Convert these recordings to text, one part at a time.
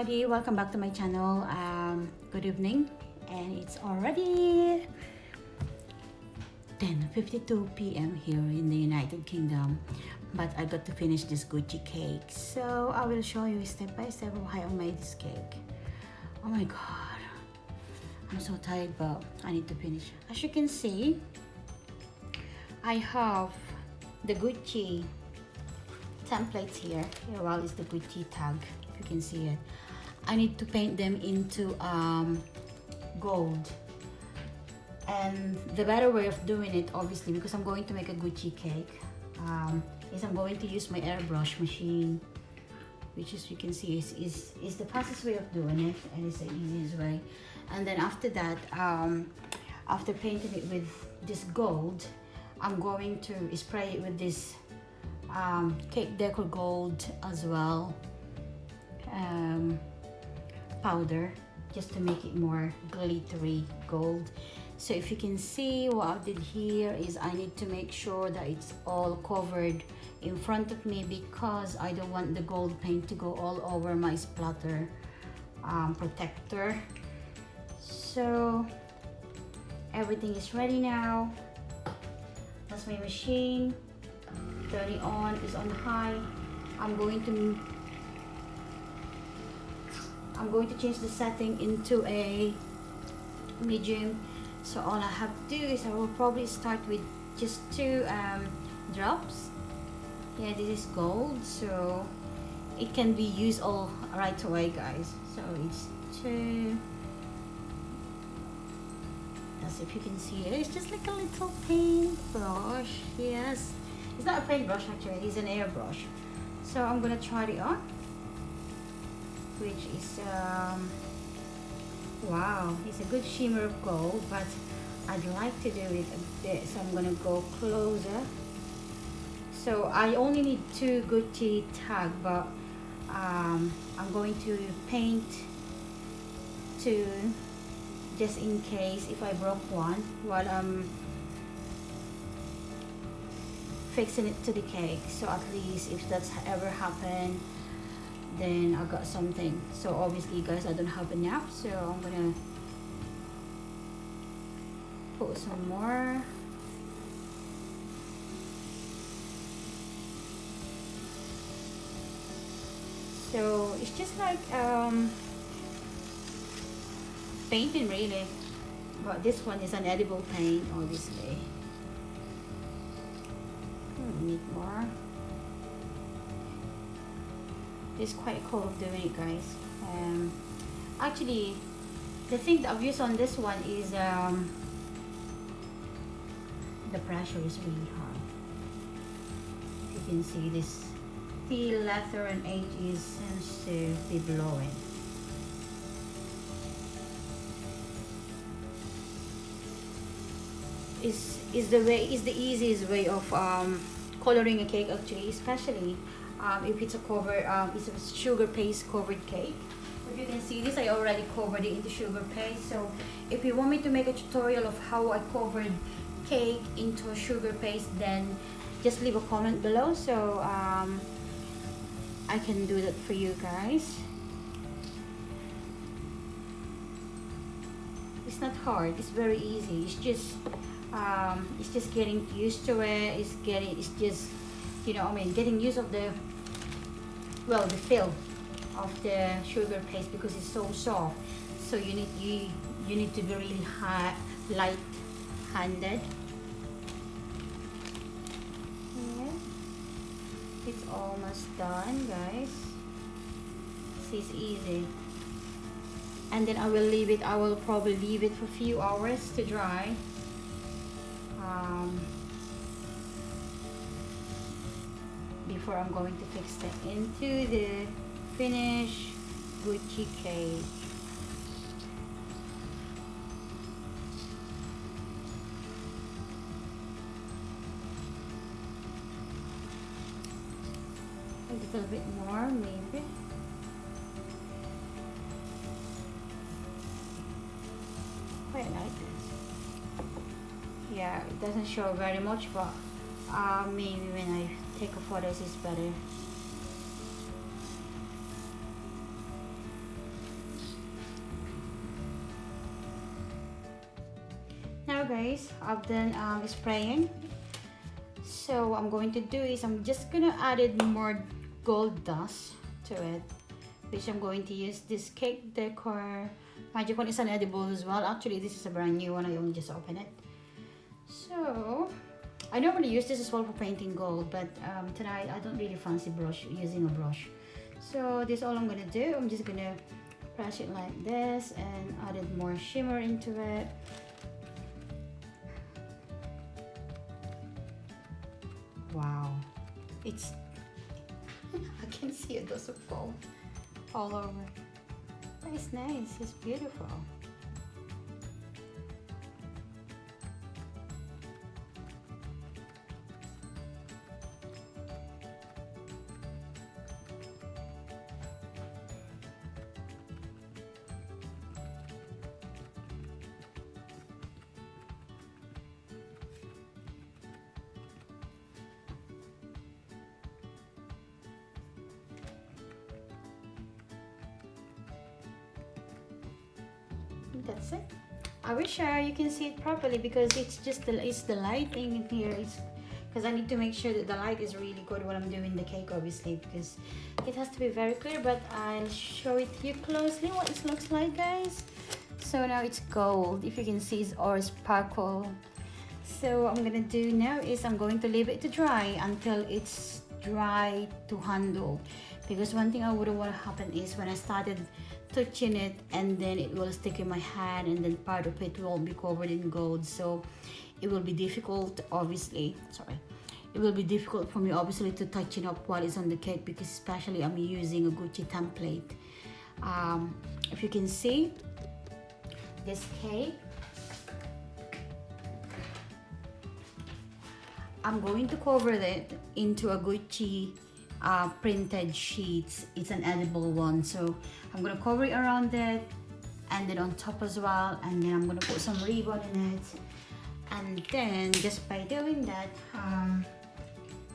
everybody, welcome back to my channel. Good evening, and it's already 10:52 p.m. here in the United Kingdom, but I got to finish this Gucci cake, so I will show you step by step how I made this cake. Oh my god, I'm so tired, but I need to finish. As you can see, I have the Gucci templates here. Well, it's the Gucci tag, if you can see it. I need to paint them into gold, and the better way of doing it, obviously, because I'm going to make a Gucci cake, is I'm going to use my airbrush machine, which, as you can see, is the fastest way of doing it, and it's the easiest way. And then after that, after painting it with this gold, I'm going to spray it with this cake decor gold as well, powder, just to make it more glittery gold. So if you can see, what I did here is I need to make sure that it's all covered in front of me, because I don't want the gold paint to go all over my splatter protector. So everything is ready now. That's my machine. Turn it on, is on high. I'm going to change the setting into a medium. So all I have to do is I will probably start with just 2 drops. Yeah, this is gold, so it can be used all right away, guys. So it's 2. As if you can see it, it's just like a little paintbrush. Yes, it's not a paintbrush actually, it's an airbrush. So I'm gonna try it on, which is wow, it's a good shimmer of gold, but I'd like to do it a bit, so I'm gonna go closer. So I only need 2 Gucci tag, but I'm going to paint 2 just in case if I broke one while I'm fixing it to the cake. So at least if that's ever happened, then I got something. So obviously, guys, I don't have enough, so I'm gonna put some more. So it's just like painting, really, but this one is an edible paint, obviously. Need more. It's quite cool of doing it, guys. Actually, the thing that I've used on this one is the pressure is really high. You can see this steel, leather, and edge seems to be blowing. Is the easiest way of coloring a cake, actually, especially if it's it's a sugar paste covered cake. If you can see this, I already covered it in the sugar paste. So if you want me to make a tutorial of how I covered cake into a sugar paste, then just leave a comment below, so I can do that for you guys. It's not hard, it's very easy. It's just getting used to it. It's just, you know, I mean, getting used of the feel of the sugar paste, because it's so soft. So you need to be really light-handed. Yeah, it's almost done, guys. See, it's easy. And then I will probably leave it for a few hours to dry. Before I'm going to fix that into the finished Gucci cake. A little bit more, maybe. Quite like this. Yeah, it doesn't show very much, but maybe when I take a photos it's better. guys, I've done spraying. So what I'm going to do is I'm just gonna add more gold dust to it, which I'm going to use this cake decor magic one. Is an edible as well. Actually, this is a brand new one. I only just opened it. So I normally use this as well for painting gold, but tonight I don't really fancy using a brush. So this is all I'm gonna do. I'm just gonna brush it like this and added more shimmer into it. Wow, it's I can see it does fall all over. But it's nice, it's beautiful. That's it. I wish you can see it properly because it's just the lighting in here. It's because I need to make sure that the light is really good when I'm doing the cake, obviously, because it has to be very clear. But I'll show it to you closely what it looks like, guys. So now it's gold, if you can see, it's or sparkle. So what I'm gonna do now is I'm going to leave it to dry until it's dry to handle, because one thing I wouldn't want to happen is when I started touching it and then it will stick in my hand and then part of it will be covered in gold. So it will be difficult, obviously, it will be difficult for me obviously to touch it up while it's on the cake, because especially I'm using a Gucci template. If you can see this cake, I'm going to cover it into a Gucci printed sheets. It's an edible one, so I'm gonna cover it around it and then on top as well, and then I'm gonna put some ribbon in it. And then just by doing that,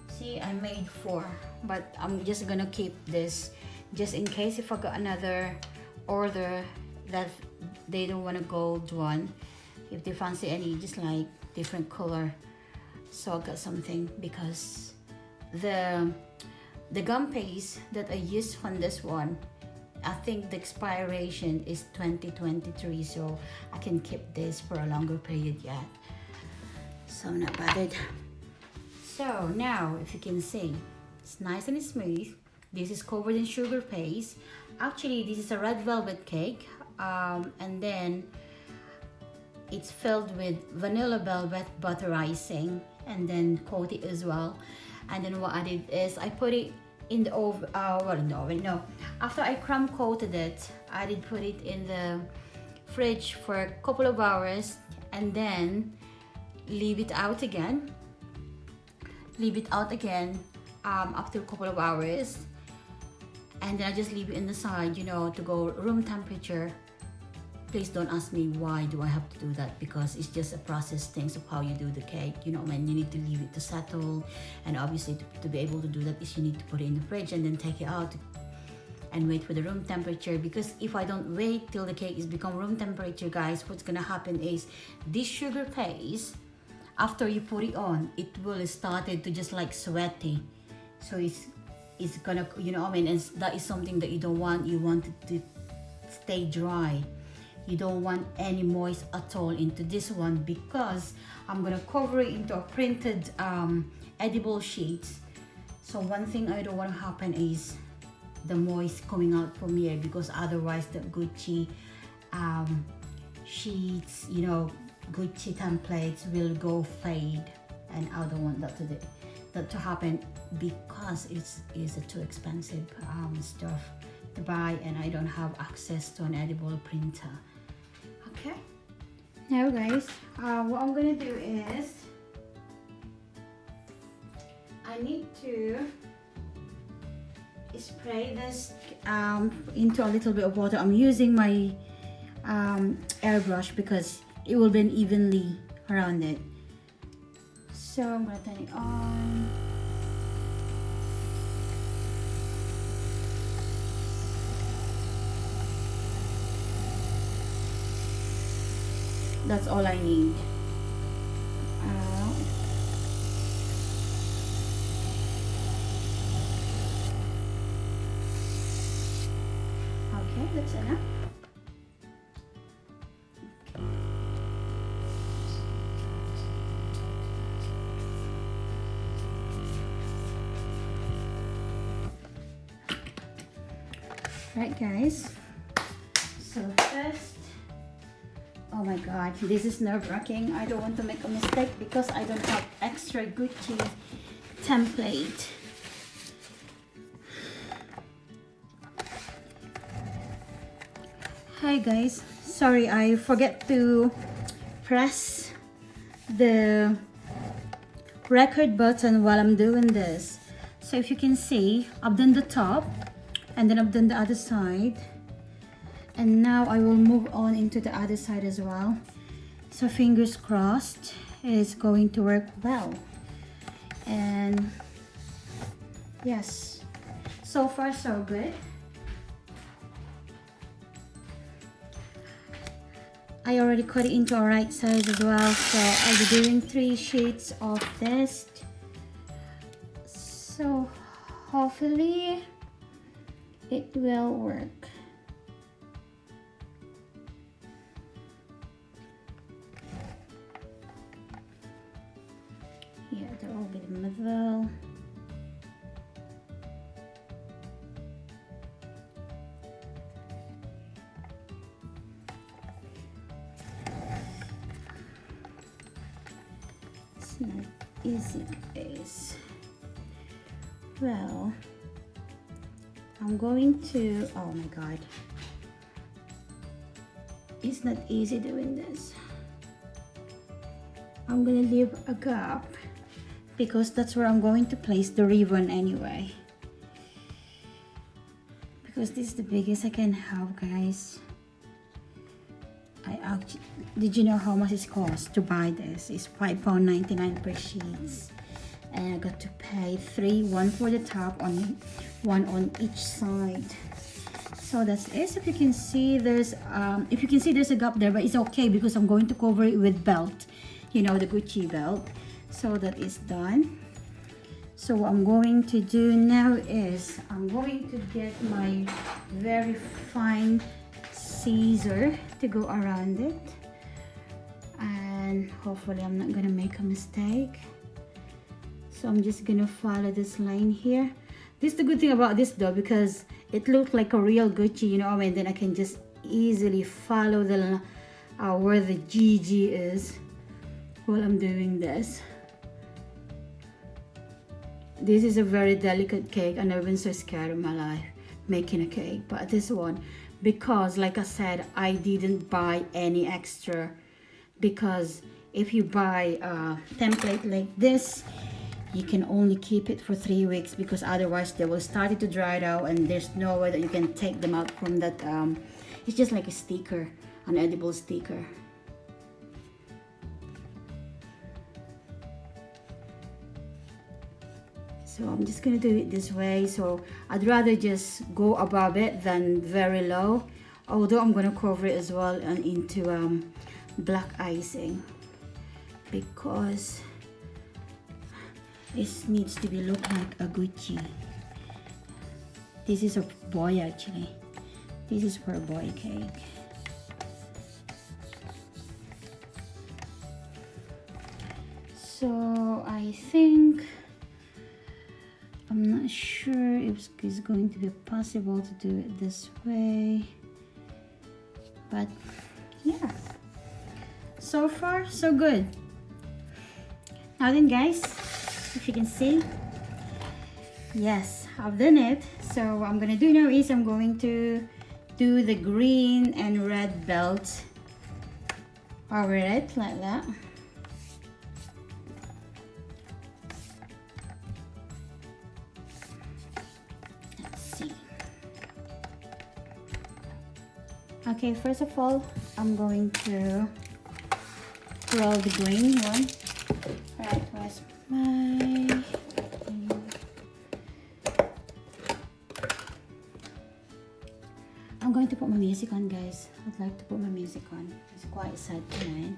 see, I made 4, but I'm just gonna keep this just in case if I got another order that they don't want a gold one, if they fancy any just like different color. So I got something, because the gum paste that I used on this one, I think the expiration is 2023, so I can keep this for a longer period yet. So not bad. So now, if you can see, it's nice and smooth. This is covered in sugar paste. Actually, this is a red velvet cake, and then it's filled with vanilla velvet butter icing, and then coated as well. And then what I did is I put it in the oven, in the oven, no. After I crumb coated it, I did put it in the fridge for a couple of hours and then leave it out again. After a couple of hours. And then I just leave it in the side, to go room temperature. Please don't ask me why do I have to do that, because it's just a process things of how you do the cake. When you need to leave it to settle, and obviously to be able to do that is you need to put it in the fridge and then take it out and wait for the room temperature. Because if I don't wait till the cake is become room temperature, guys, what's gonna happen is this sugar paste, after you put it on, it will started to just like sweaty. So it's gonna, and that is something that you don't want. You want it to stay dry. You don't want any moist at all into this one, because I'm gonna cover it into a printed edible sheets. So one thing I don't want to happen is the moist coming out from here, because otherwise the Gucci sheets, Gucci templates will go fade, and I don't want that to happen, because it's too expensive stuff to buy, and I don't have access to an edible printer. Okay, now guys, what I'm gonna do is I need to spray this into a little bit of water. I'm using my airbrush because it will bend evenly around it. So I'm gonna turn it on. That's all I need. that's enough. Right, guys, so first, oh my god, this is nerve-wracking. I don't want to make a mistake because I don't have extra Gucci template. Hi guys, sorry, I forget to press the record button while I'm doing this. So if you can see, I've done the top and then I've done the other side, and now I will move on into the other side as well. So fingers crossed it's going to work well. And yes, so far so good. I already cut it into a right size as well, so I'll be doing 3 sheets of this. So hopefully it will work. Here, there will be the middle. It's not easy, guys. Well, I'm going to, oh my god, it's not easy doing this. I'm gonna leave a gap because that's where I'm going to place the ribbon anyway, because this is the biggest I can have, guys. I actually, did you know how much it costs to buy this? It's £5.99 per sheets, and I got to pay 3, one for the top, one on each side. So that's it. If you can see, there's a gap there, but it's okay because I'm going to cover it with belt, you know, the Gucci belt. So that is done. So what I'm going to do now is I'm going to get my very fine scissor to go around it, and hopefully I'm not gonna make a mistake. So I'm just gonna follow this line here. This is the good thing about this though, because it looks like a real Gucci, you know, and then I can just easily follow the where the GG is while I'm doing this. This is a very delicate cake. I've never been so scared in my life making a cake, but this one, because like I said, I didn't buy any extra, because if you buy a template like this, you can only keep it for 3 weeks, because otherwise they will start to dry it out and there's no way that you can take them out from that. It's just like a sticker, an edible sticker. So I'm just gonna do it this way. So I'd rather just go above it than very low, although I'm gonna cover it as well and into black icing, because it needs to be look like a Gucci. This is a boy actually. This is for a boy cake. So I think, I'm not sure if it's going to be possible to do it this way, but yeah, so far so good. Now then guys, if you can see, yes, I've done it. So what I'm gonna do now is I'm going to do the green and red belt over it like that. Okay, first of all, I'm going to roll the green one. Alright, where's my... I'm going to put my music on, guys. I'd like to put my music on. It's quite sad tonight.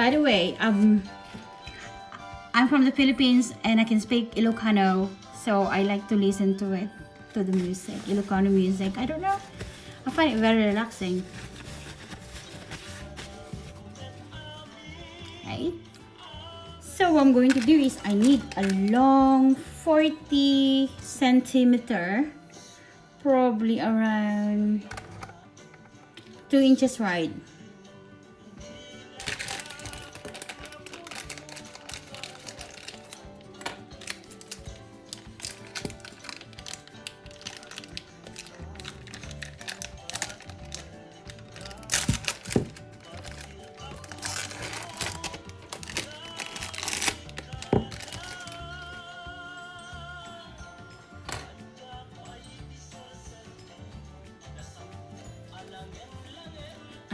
By the way, I'm from the Philippines and I can speak Ilocano, so I like to listen to it, to the music, Ilocano music. I don't know, I find it very relaxing. Okay. So what I'm going to do is I need a long 40 centimeter, probably around 2 inches wide.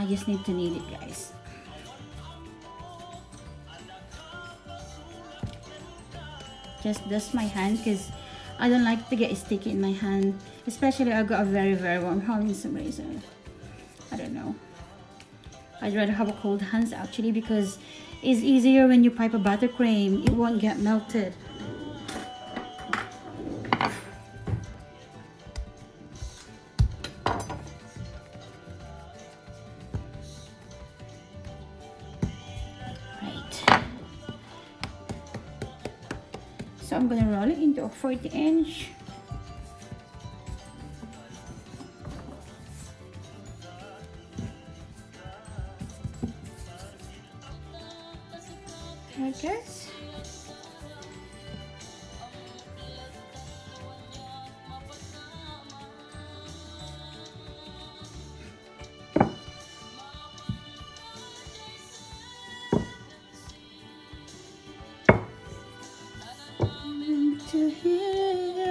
I just need to knead it, guys. Just dust my hand because I don't like to get sticky in my hand, especially I got a very warm hand in some reason. I don't know. I'd rather have a cold hands actually, because it's easier when you pipe a buttercream. It won't get melted. So I'm gonna roll it into a 40-inch. Like this. To hear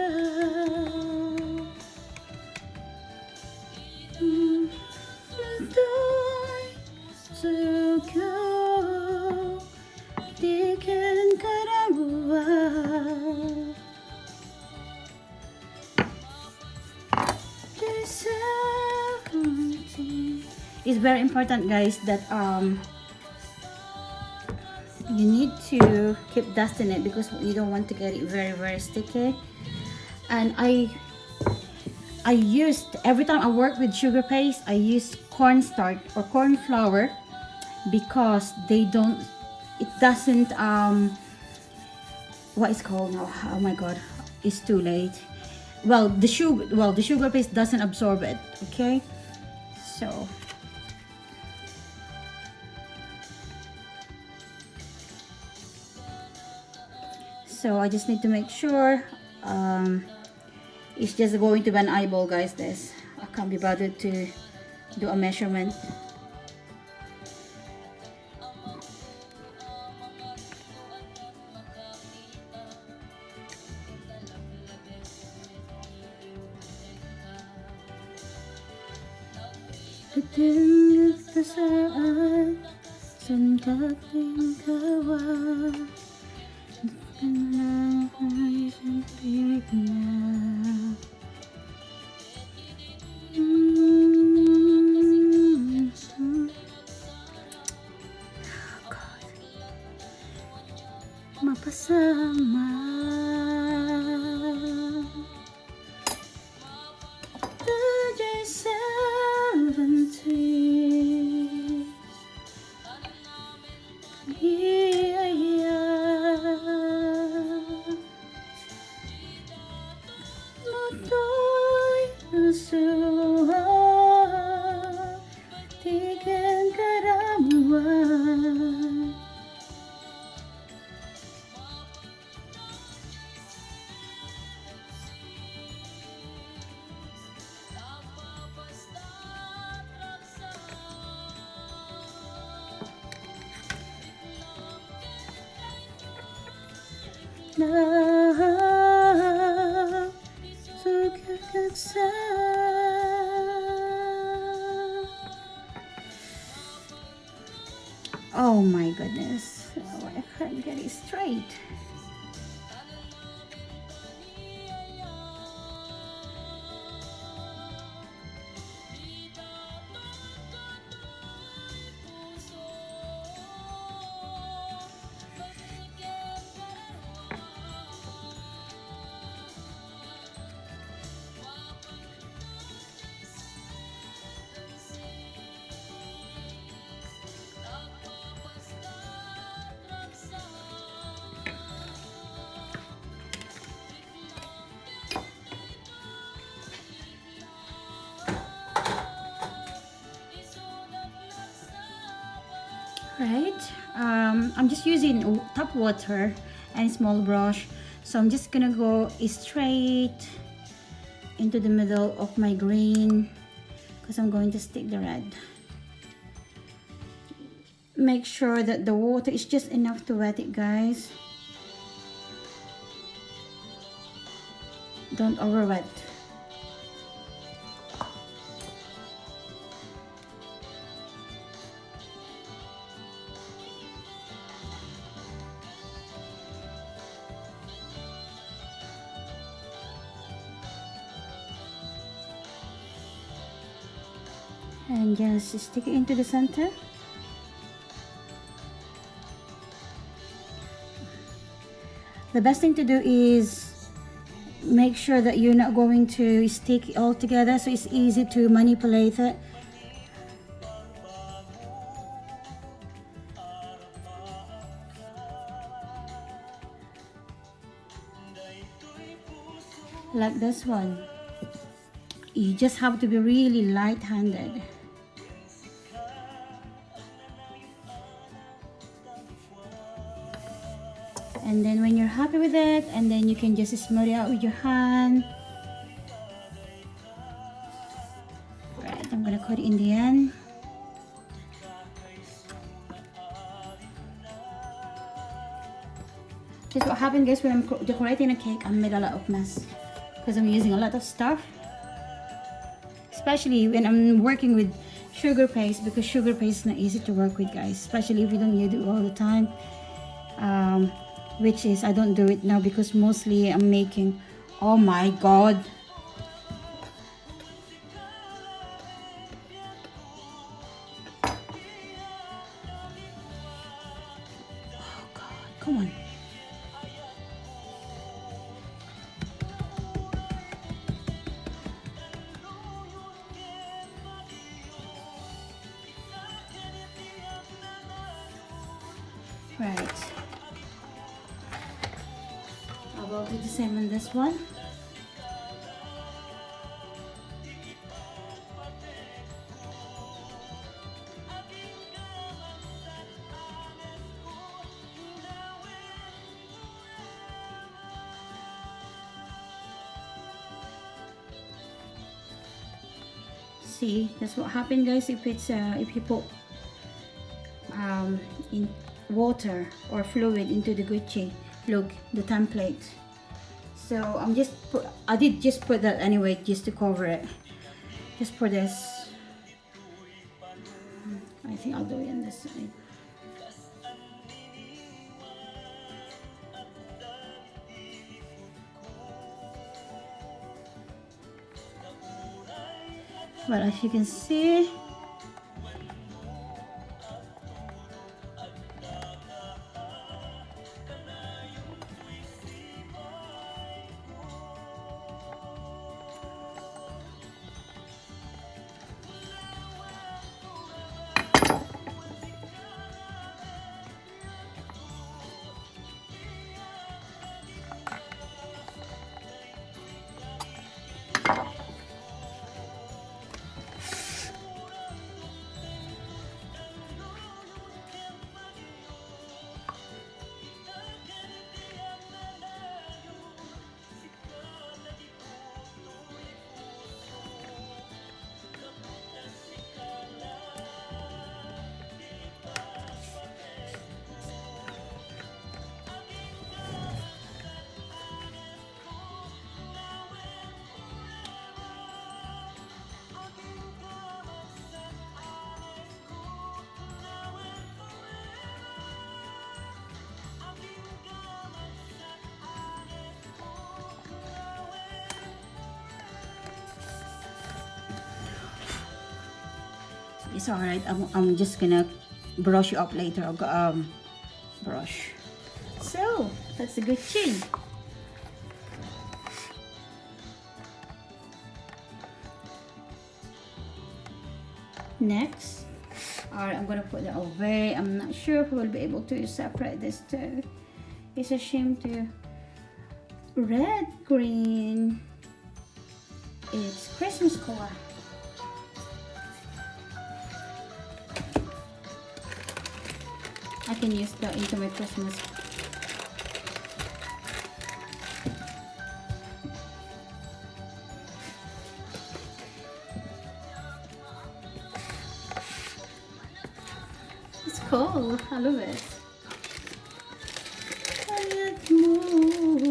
to go di kan karawa. It's very important, guys, that you need to keep dusting it because you don't want to get it very sticky. And I used, every time I work with sugar paste, I use cornstarch or corn flour because it doesn't what is called now, oh my god, it's too late. Well, the sugar paste doesn't absorb it. Okay, so I just need to make sure it's just going to be an eyeball, guys. This, I can't be bothered to do a measurement. Mapasama Tujuh 70. Yeah, Mutoy usuha Tigan karamuan. Oh my goodness, oh, I can't get it straight. Right, I'm just using tap water and small brush, so I'm just gonna go straight into the middle of my green because I'm going to stick the red. Make sure that the water is just enough to wet it, guys. Don't over wet. And just stick it into the center. The best thing to do is make sure that you're not going to stick it all together, so it's easy to manipulate it. Like this one. You just have to be really light-handed. And then when you're happy with it, and then you can just smooth it out with your hand. Right, I'm gonna cut it in the end. This is what happened, guys, when I'm decorating a cake. I made a lot of mess because I'm using a lot of stuff, especially when I'm working with sugar paste, because sugar paste is not easy to work with, guys, especially if you don't use it all the time. Which is, I don't do it now because mostly I'm making, oh my god, oh god, come on. Right, I will do the same on this one. See, that's what happened, guys, if it's if you put in water or fluid into the Gucci. Look, the template. So I did just put that anyway, just to cover it, just for this. I think I'll do it on this side. But as you can see, it's alright. I'm just gonna brush you up later. I'll go, brush. So that's a good chin. Next, alright, I'm gonna put that away. I'm not sure if we'll be able to separate this too. It's a shame to red, green. It's Christmas color. I can use that into my Christmas. It's cool. I love it. Quiet mood.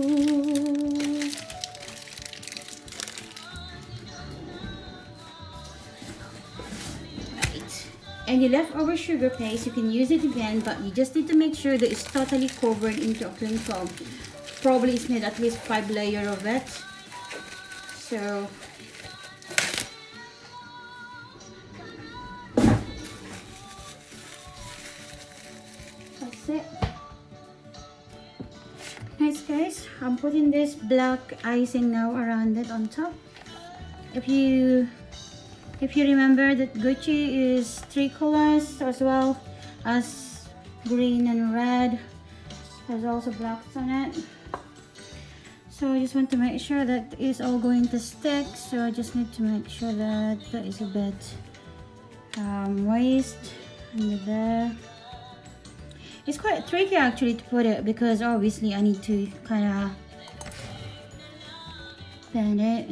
Right. Any leftover sugar paste, you can use it again, but you just need to make sure that it's totally covered into a cling film. Probably it's need at least 5 layers of it. So that's it. Nice guys, I'm putting this black icing now around it on top. If you remember that Gucci is 3 colors as well as green and red. There's also blacks on it. So I just want to make sure that it's all going to stick. So I just need to make sure that that is a bit moist under there. It's quite tricky actually to put it because obviously I need to kind of bend it.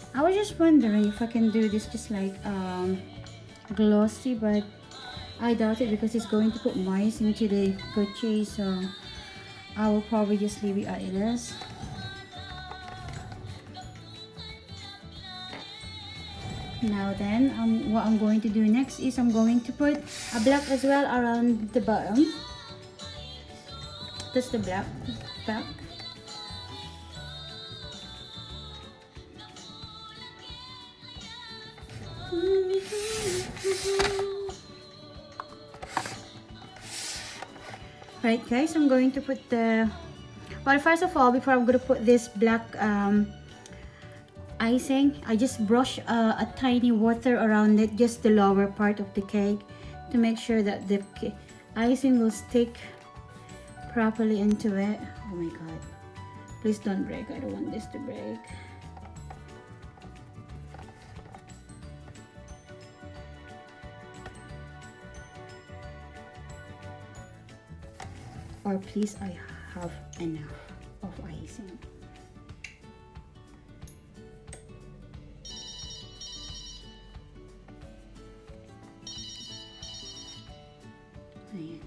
I was just wondering if I can do this just like glossy, but I doubt it because it's going to put mice into the Gucci, so I will probably just leave it as it is. Now then, what I'm going to do next is I'm going to put a black as well around the bottom. That's the black back. Right guys, I'm going to put the, well, first of all, before I'm going to put this black icing, I just brush a tiny water around it, just the lower part of the cake, to make sure that the icing will stick properly into it. Oh my god, please don't break. I don't want this to break. Or please, I have enough of icing. Ayan.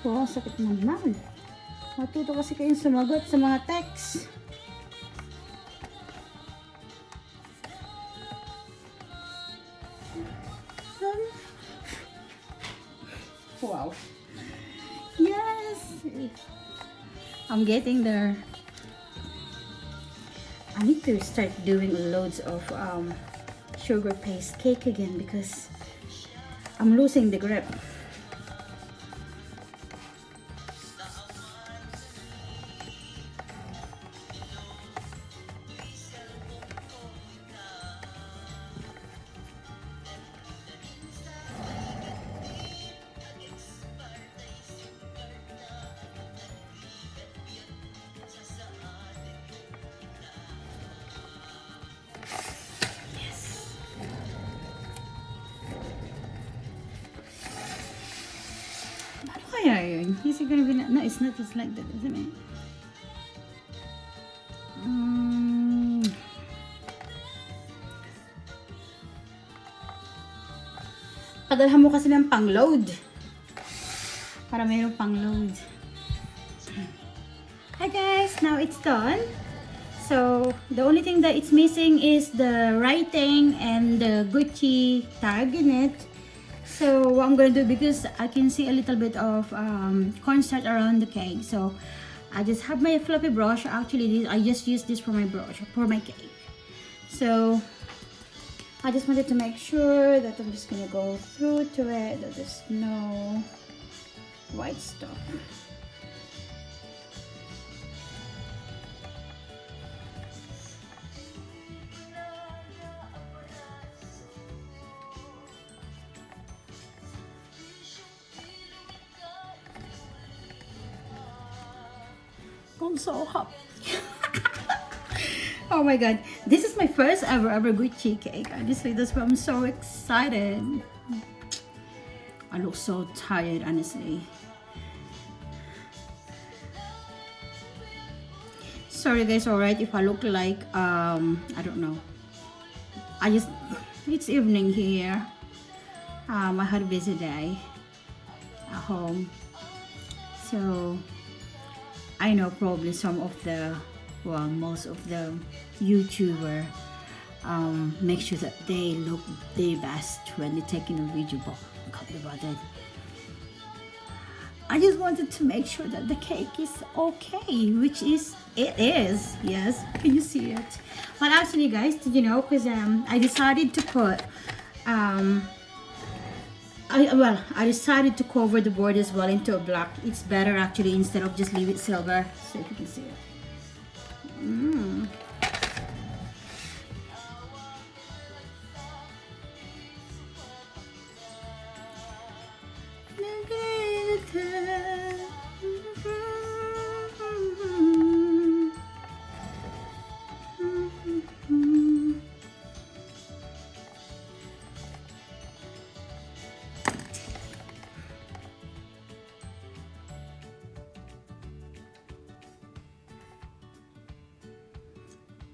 Wow, sakit naman. Matuto kasi kayong sumagot sa mga text. Wow. Yes! I'm getting there. I need to start doing loads of sugar paste cake again because I'm losing the grip. Is it gonna be like, no, it's not just like that, isn't it? Padalhan mo kasi ng pang-load. Para mayroong pang-load. Hi guys, now it's done. So, the only thing that it's missing is the writing and the Gucci tag in it. So, what I'm gonna do, because I can see a little bit of cornstarch around the cake. So, I just have my fluffy brush. Actually, I just use this for my brush, for my cake. So, I just wanted to make sure that I'm just gonna go through to it, that there's no white stuff. I'm so happy. Oh my god, this is my first ever Gucci cake. Honestly, that's why I'm so excited. I look so tired, honestly. Sorry guys, alright, if I look like I don't know. It's evening here. I had a busy day at home. So I know probably some of the, well, most of the YouTuber make sure that they look their best when they're taking a video, but I can't be bothered. I just wanted to make sure that the cake is okay, which is, it is, yes. Can you see it? Well, actually guys, did you know, because I decided to put I decided to cover the board as well into a black. It's better actually, instead of just leave it silver. So if you can see it.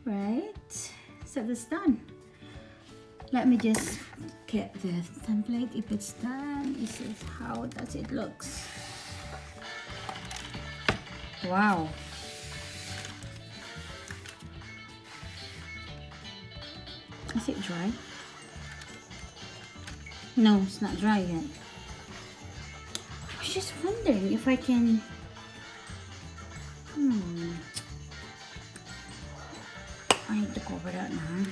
Right, so that's done. Let me just get the template. If it's done, this is how does it looks. Wow. Is it dry? No, it's not dry yet. I was just wondering if I can I need to cover that now.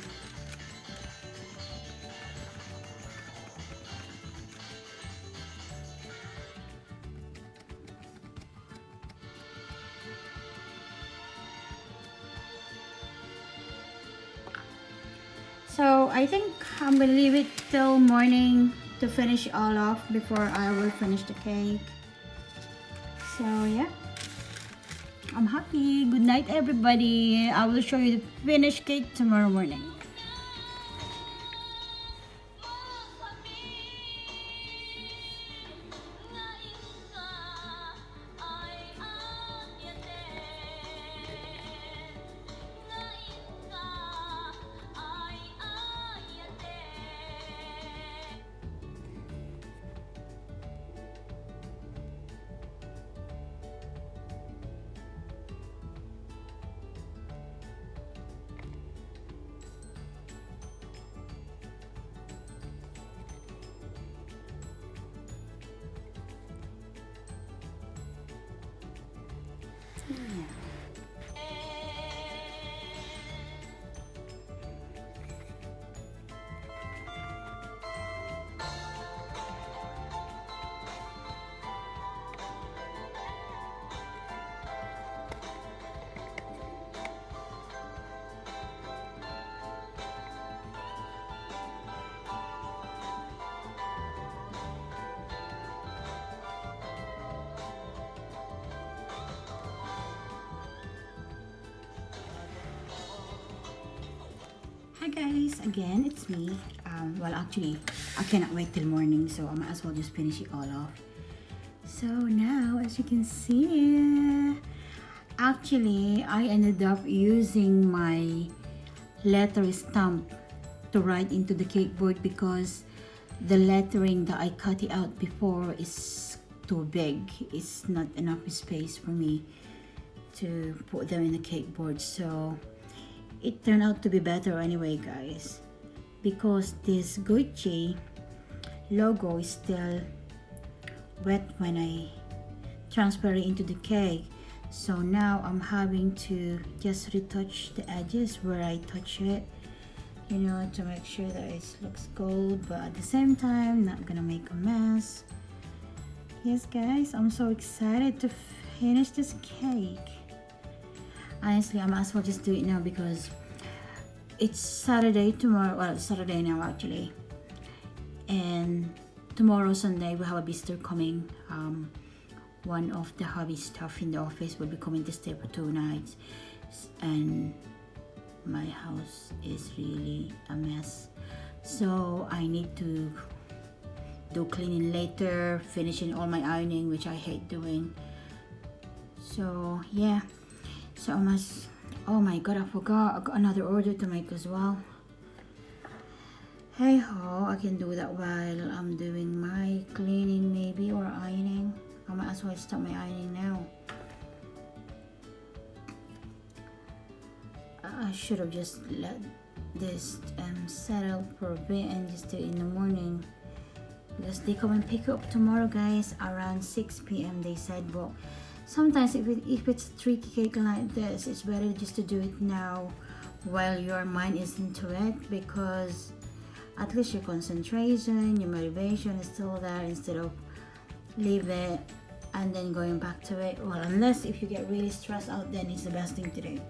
So I think I'm gonna leave it till morning to finish all off before I will finish the cake. So yeah, I'm happy. Good night everybody. I will show you the finished cake tomorrow morning. Hi guys, again it's me. Well actually I cannot wait till morning, so I might as well just finish it all off. So now, as you can see, actually I ended up using my letter stamp to write into the cake board because the lettering that I cut it out before is too big. It's not enough space for me to put them in the cake board, so it turned out to be better anyway, guys, because this Gucci logo is still wet when I transfer it into the cake. So now I'm having to just retouch the edges where I touch it, you know, to make sure that it looks gold, but at the same time not gonna make a mess. Yes guys, I'm so excited to finish this cake. Honestly, I might as well just do it now because it's Saturday tomorrow. Well, it's Saturday now actually, and tomorrow Sunday we have a visitor coming. One of the hobby staff in the office will be coming to stay for 2 nights, and my house is really a mess, so I need to do cleaning later, finishing all my ironing, which I hate doing. So yeah, so I must, oh my god, I forgot, I got another order to make as well. Hey ho, I can do that while I'm doing my cleaning maybe, or ironing. I might as well start my ironing now. I should have just let this settle for a bit and just do it in the morning, because they come and pick up tomorrow, guys, around 6 p.m. they said. But sometimes if it's a tricky cake like this, it's better just to do it now while your mind is into it, because at least your concentration, your motivation is still there, instead of leave it and then going back to it. Well, unless if you get really stressed out, then it's the best thing to do,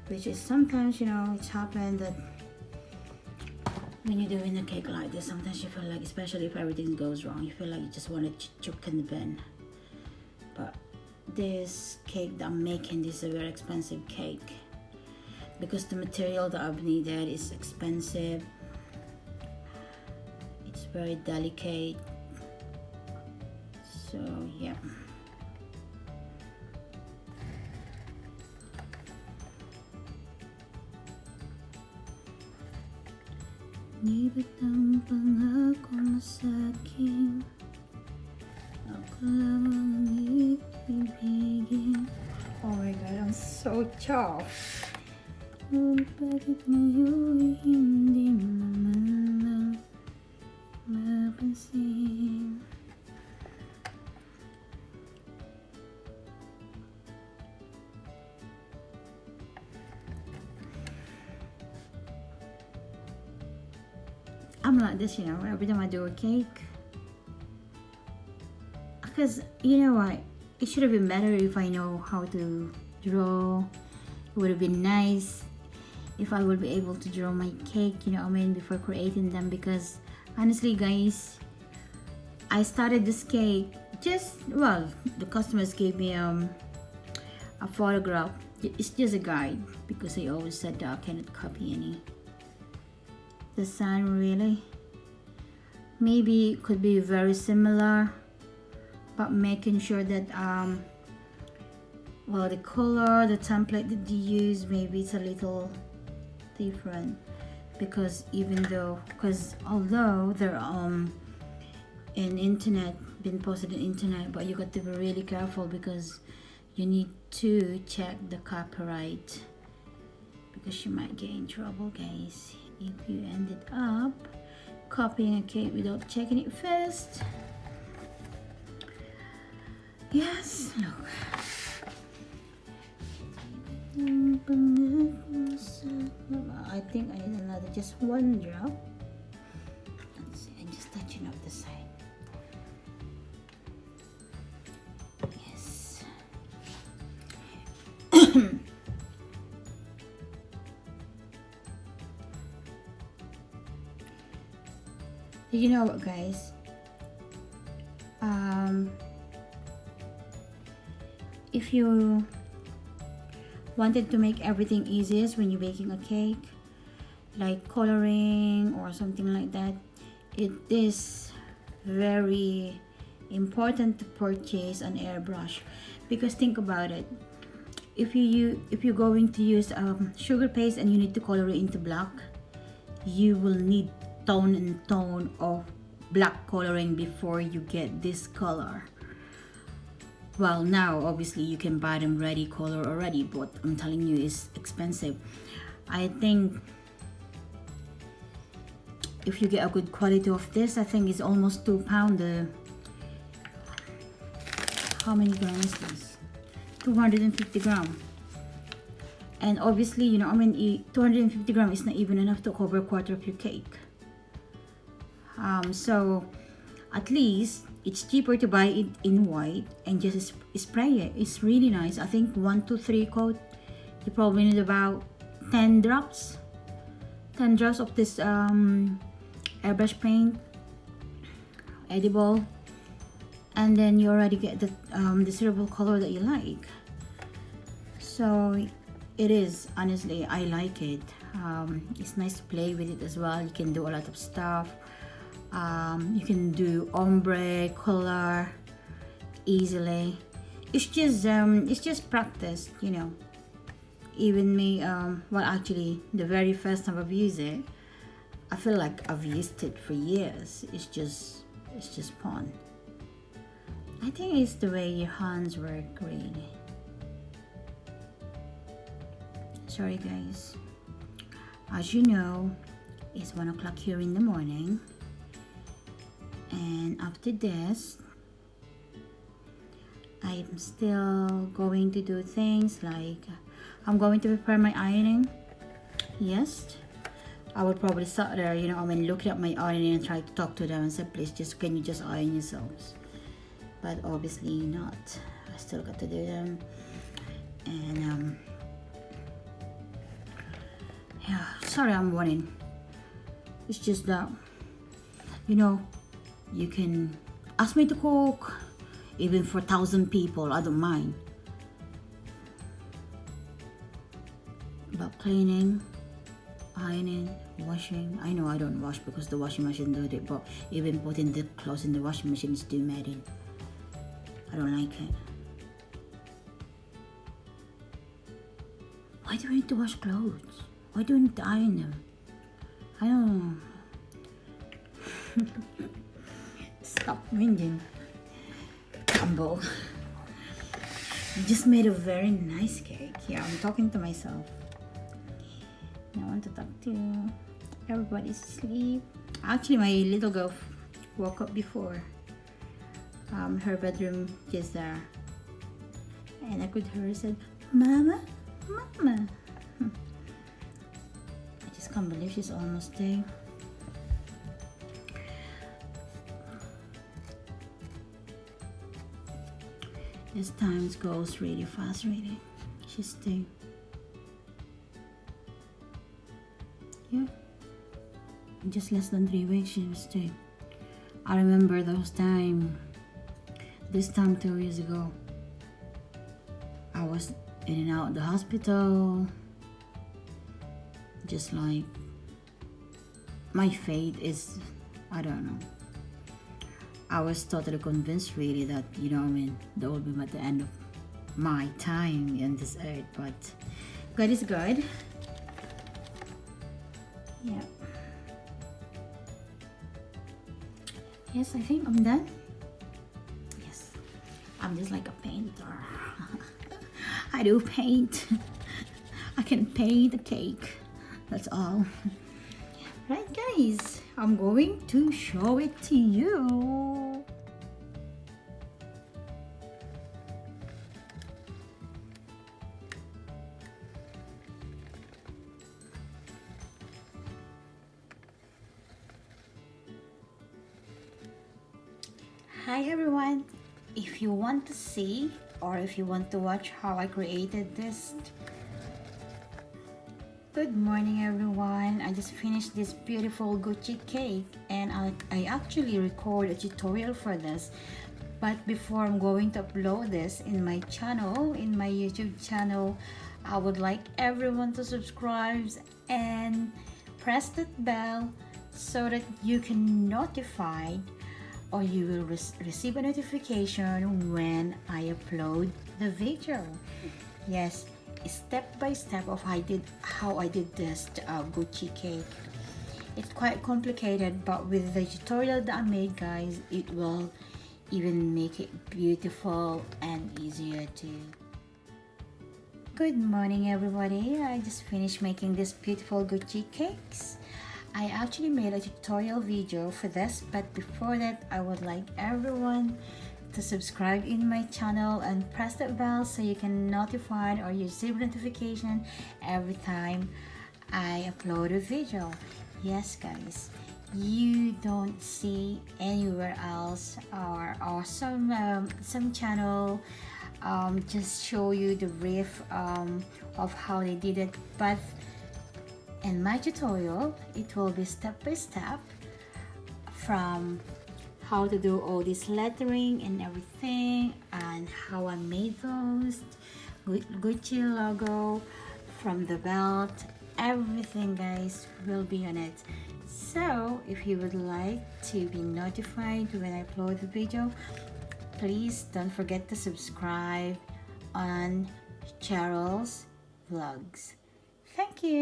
which is sometimes, you know, it's happened that when you're doing a cake like this, sometimes you feel like, especially if everything goes wrong, you feel like you just want to chuck in the bin. But this cake that I'm making, this is a very expensive cake, because the material that I've needed is expensive. It's very delicate. So yeah. Nibit ang pangako mo sa'kin, ako lamang ibigin. Oh my god, I'm so chuffed. Bakit ngayon hindi mo man lang mapansin? I'm like this, you know, every time I do a cake, because you know what, it should have been better if I know how to draw. It would have been nice if I would be able to draw my cake, you know what I mean, before creating them. Because honestly guys, I started this cake just, well, the customers gave me a photograph. It's just a guide, because they always said that I cannot copy any design really. Maybe it could be very similar, but making sure that well, the color, the template that you use, maybe it's a little different, because although they're in internet, been posted on internet, but you got to be really careful, because you need to check the copyright, because you might get in trouble, guys, if you ended up copying a cake without checking it first. Yes, look. I think I need another, just 1 drop. Let's see, I'm just touching up the side. Yes. You know what, guys? If you wanted to make everything easiest when you're baking a cake, like coloring or something like that, it is very important to purchase an airbrush, because think about it. If you're going to use sugar paste and you need to color it into black, you will need tone and tone of black coloring before you get this color. Well, now obviously you can buy them ready color already, but I'm telling you, it's expensive. I think if you get a good quality of this, I think it's almost £2. How many grams is this? 250 grams. And obviously, you know, I mean, 250 grams is not even enough to cover a quarter of your cake. So at least it's cheaper to buy it in white and just spray it. It's really nice. I think 1 to 3 coat. You probably need about 10 drops. 10 drops of this airbrush paint, edible, and then you already get the desirable color that you like. So it is, honestly, I like it. It's nice to play with it as well. You can do a lot of stuff. You can do ombre color easily. It's just practice, you know. Even me, well, actually the very first time I've used it, I feel like I've used it for years. It's just fun. I think it's the way your hands work, really. Sorry guys, as you know, it's 1 o'clock here in the morning, and after this I'm still going to do things like I'm going to prepare my ironing. Yes, I would probably start there, you know, I mean, looking at my ironing and try to talk to them and say, please, just can you just iron yourselves? But obviously not. I still got to do them. And yeah, sorry I'm running. It's just that, you know, you can ask me to cook even for 1,000 people, I don't mind. But cleaning, ironing, washing, I know I don't wash because the washing machine does it, but even putting the clothes in the washing machine is too messy. I don't like it. Why do we need to wash clothes? Why do we need to iron them? I don't know. Stop whinging. Humble. You just made a very nice cake. Yeah, I'm talking to myself. I want to talk to you. Everybody's asleep. Actually, my little girl woke up before. Her bedroom is there, and I could hear her say, "Mama, Mama." I just can't believe she's almost there. This time goes really fast, really. She's there. Yeah, in just less than 3 weeks she was there. I remember those time. This time 2 years ago, I was in and out of the hospital. Just like my fate is, I don't know. I was totally convinced really that, you know, I mean, that will be at the end of my time in this earth, but God is good. Yeah. Yes, I think I'm done. Yes, I'm just like a painter. I do paint. I can paint a cake. That's all. Right, guys, I'm going to show it to you. Hi everyone, if you want to see or if you want to watch how I created this. Good morning everyone, I just finished this beautiful Gucci cake, and I actually record a tutorial for this, but before I'm going to upload this in my channel, in my YouTube channel, I would like everyone to subscribe and press that bell so that you can notified or you will receive a notification when I upload the video. Yes, step by step of how I did this Gucci cake. It's quite complicated, but with the tutorial that I made, guys, it will even make it beautiful and easier too. Good morning, everybody. I just finished making this beautiful Gucci cakes. I actually made a tutorial video for this, but before that, I would like everyone to subscribe in my channel and press that bell so you can notified or you receive notification every time I upload a video. Yes, guys, you don't see anywhere else or some channel just show you the brief of how they did it, but in my tutorial it will be step by step from how to do all this lettering and everything, and how I made those Gucci logo from the belt. Everything, guys, will be on it. So if you would like to be notified when I upload the video, please don't forget to subscribe on Cheryl's Vlogs. Thank you.